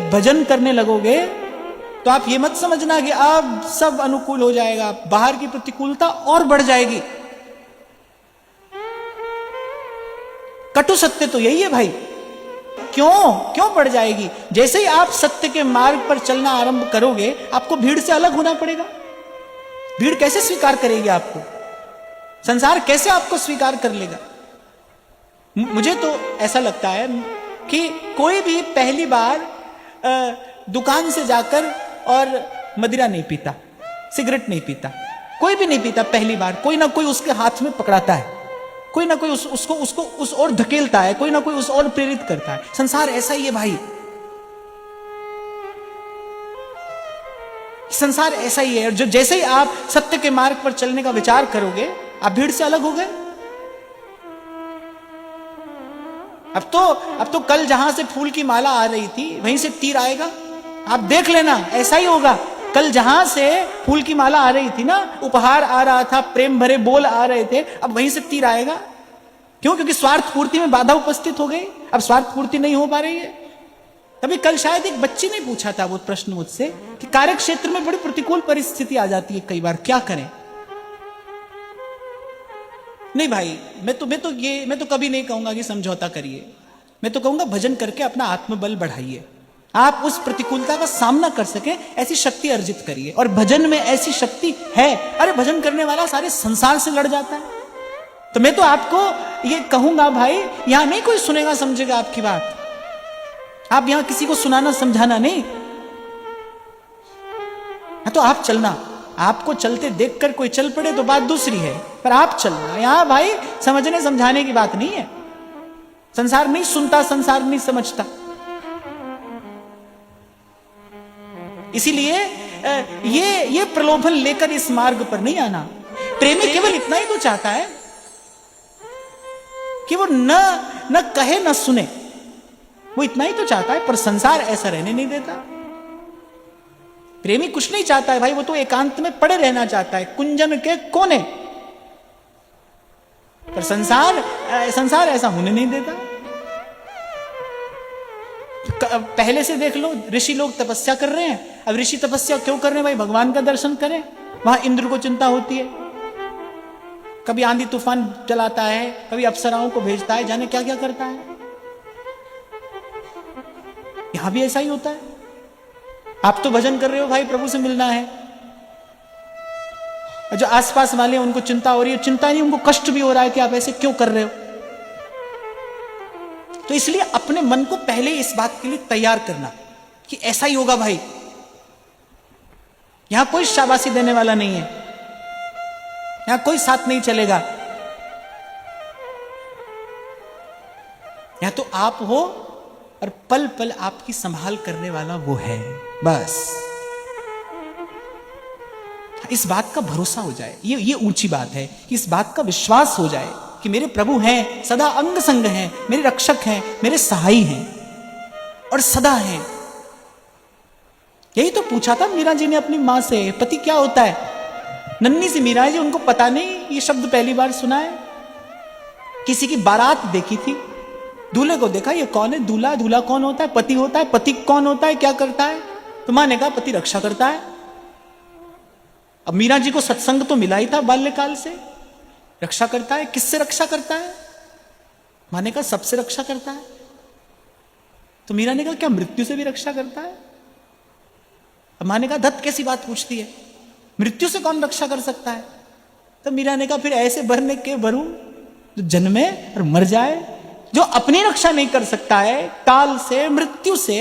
भजन करने लगोगे तो आप ये मत समझना कि अब सब अनुकूल हो जाएगा, बाहर की प्रतिकूलता और बढ़ जाएगी। कटु सत्य तो यही है भाई। क्यों बढ़ जाएगी? जैसे ही आप सत्य के मार्ग पर चलना आरंभ करोगे, आपको भीड़ से अलग होना पड़ेगा। भीड़ कैसे स्वीकार करेगी आपको? संसार कैसे आपको स्वीकार कर लेगा? मुझे तो ऐसा लगता है कि कोई भी पहली बार दुकान से जाकर और मदिरा नहीं पीता, सिगरेट नहीं पीता, कोई भी नहीं पीता पहली बार। कोई ना कोई उसके हाथ में पकड़ाता है, कोई ना कोई उसको उस ओर धकेलता है, कोई ना कोई उस ओर प्रेरित करता है। संसार ऐसा ही है भाई, संसार ऐसा ही है। जो जैसे ही आप सत्य के मार्ग पर चलने का विचार करोगे, आप भीड़ से अलग हो गए। अब तो कल जहां से फूल की माला आ रही थी, वहीं से तीर आएगा। आप देख लेना, ऐसा ही होगा। कल जहां से फूल की माला आ रही थी ना, उपहार आ रहा था, प्रेम भरे बोल आ रहे थे, अब वहीं से तीर आएगा। क्यों? क्योंकि स्वार्थ पूर्ति में बाधा उपस्थित हो गई। अब स्वार्थ पूर्ति नहीं हो पा रही है। तभी कल शायद एक बच्ची ने पूछा था वो प्रश्न मुझसे कि कार्य क्षेत्र में बड़ी प्रतिकूल परिस्थिति आ जाती है कई बार, क्या करें? नहीं भाई, मैं तो कभी नहीं कहूंगा कि समझौता करिए। मैं तो कहूंगा भजन करके अपना आत्मबल बढ़ाइए। आप उस प्रतिकूलता का सामना कर सके, ऐसी शक्ति अर्जित करिए। और भजन में ऐसी शक्ति है। अरे भजन करने वाला सारे संसार से लड़ जाता है। तो मैं तो आपको ये कहूंगा भाई, यहां नहीं कोई सुनेगा समझेगा आपकी बात। आप यहां किसी को सुनाना समझाना नहीं, तो आप चलना। आपको चलते देखकर कोई चल पड़े तो बात दूसरी है, पर आप चलना। यहां भाई समझने समझाने की बात नहीं है। संसार नहीं सुनता, संसार नहीं समझता। इसीलिए ये प्रलोभन लेकर इस मार्ग पर नहीं आना। प्रेमी केवल इतना ही तो चाहता है कि वो न कहे न सुने, वो इतना ही तो चाहता है। पर संसार ऐसा रहने नहीं देता। प्रेमी कुछ नहीं चाहता है भाई, वो तो एकांत में पड़े रहना चाहता है, कुंजन के कोने। पर संसार ऐसा होने नहीं देता। पहले से देख लो, ऋषि लोग तपस्या कर रहे हैं। अब ऋषि तपस्या क्यों कर रहे हैं भाई? भगवान का दर्शन करें। वहां इंद्र को चिंता होती है, कभी आंधी तूफान चलाता है, कभी अप्सराओं को भेजता है, जाने क्या क्या करता है। यहां भी ऐसा ही होता है। आप तो भजन कर रहे हो भाई, प्रभु से मिलना है। जो आसपास वाले हैं उनको चिंता हो रही है, चिंता नहीं, उनको कष्ट भी हो रहा है कि आप ऐसे क्यों कर रहे हो। तो इसलिए अपने मन को पहले इस बात के लिए तैयार करना कि ऐसा ही होगा भाई। यहां कोई शाबाशी देने वाला नहीं है, यहां कोई साथ नहीं चलेगा। यहां तो आप हो और पल पल आपकी संभाल करने वाला वो है, बस। इस बात का भरोसा हो जाए, ये ऊंची बात है कि इस बात का विश्वास हो जाए कि मेरे प्रभु हैं, सदा अंग संग हैं, मेरे रक्षक हैं, मेरे सहाई हैं और सदा हैं। यही तो पूछा था मीरा जी ने अपनी मां से, पति क्या होता है? नन्ही सी मीरा जी, उनको पता नहीं, ये शब्द पहली बार सुना है। किसी की बारात देखी थी, दूल्हे को देखा, ये कौन है? दूल्हा। दूल्हा कौन होता है? पति होता है। पति कौन होता है? क्या करता है? तो मां ने कहा पति रक्षा करता है। अब मीरा जी को सत्संग तो मिला ही था बाल्यकाल से। रक्षा करता है, किससे रक्षा करता है? मां ने कहा सबसे रक्षा करता है। तो मीरा ने कहा क्या मृत्यु से भी रक्षा करता है? अब मां ने कहा धत कैसी बात पूछती है, मृत्यु से कौन रक्षा कर सकता है? तो मीरा ने कहा फिर ऐसे भरने के भरूं जो जन्मे और मर जाए। जो अपनी रक्षा नहीं कर सकता है, काल से, मृत्यु से,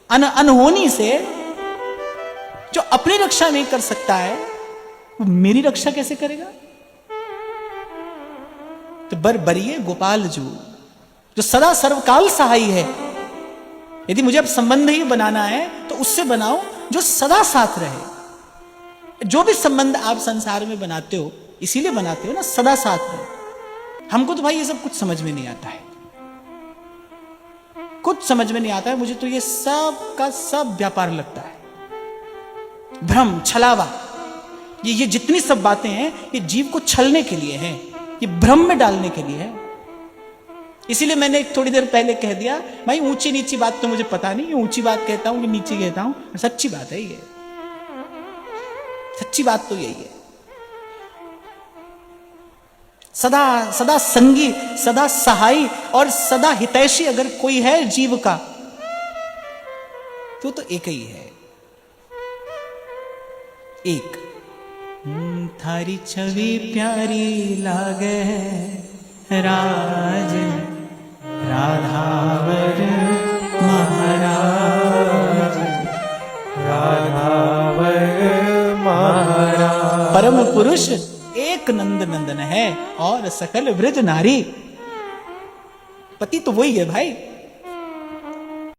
अनहोनी से, जो अपनी रक्षा नहीं कर सकता है, वो मेरी रक्षा कैसे करेगा? तो बरिए गोपाल जो सदा सर्वकाल सहाई है। यदि मुझे अब संबंध ही बनाना है तो उससे बनाओ जो सदा साथ रहे। जो भी संबंध आप संसार में बनाते हो, इसीलिए बनाते हो ना, सदा साथ रहे। हमको तो भाई ये सब कुछ समझ में नहीं आता है, कुछ समझ में नहीं आता है। मुझे तो ये सब का सब व्यापार लगता है, भ्रम, छलावा। ये जितनी सब बातें हैं, ये जीव को छलने के लिए है, ये भ्रम में डालने के लिए है। इसीलिए मैंने थोड़ी देर पहले कह दिया भाई, ऊंची नीची बात तो मुझे पता नहीं, ऊंची बात कहता हूं कि नीची कहता हूं, सच्ची बात है ये, सच्ची बात तो यही है। सदा सदा संगी, सदा सहाई और सदा हितैषी अगर कोई है जीव का, तो एक ही है, एक। थारी छवि प्यारी लागे राज राधावर महाराज, राधावर महाराज। परम पुरुष एक नंद नंदन है और सकल ब्रज नारी। पति तो वही है भाई।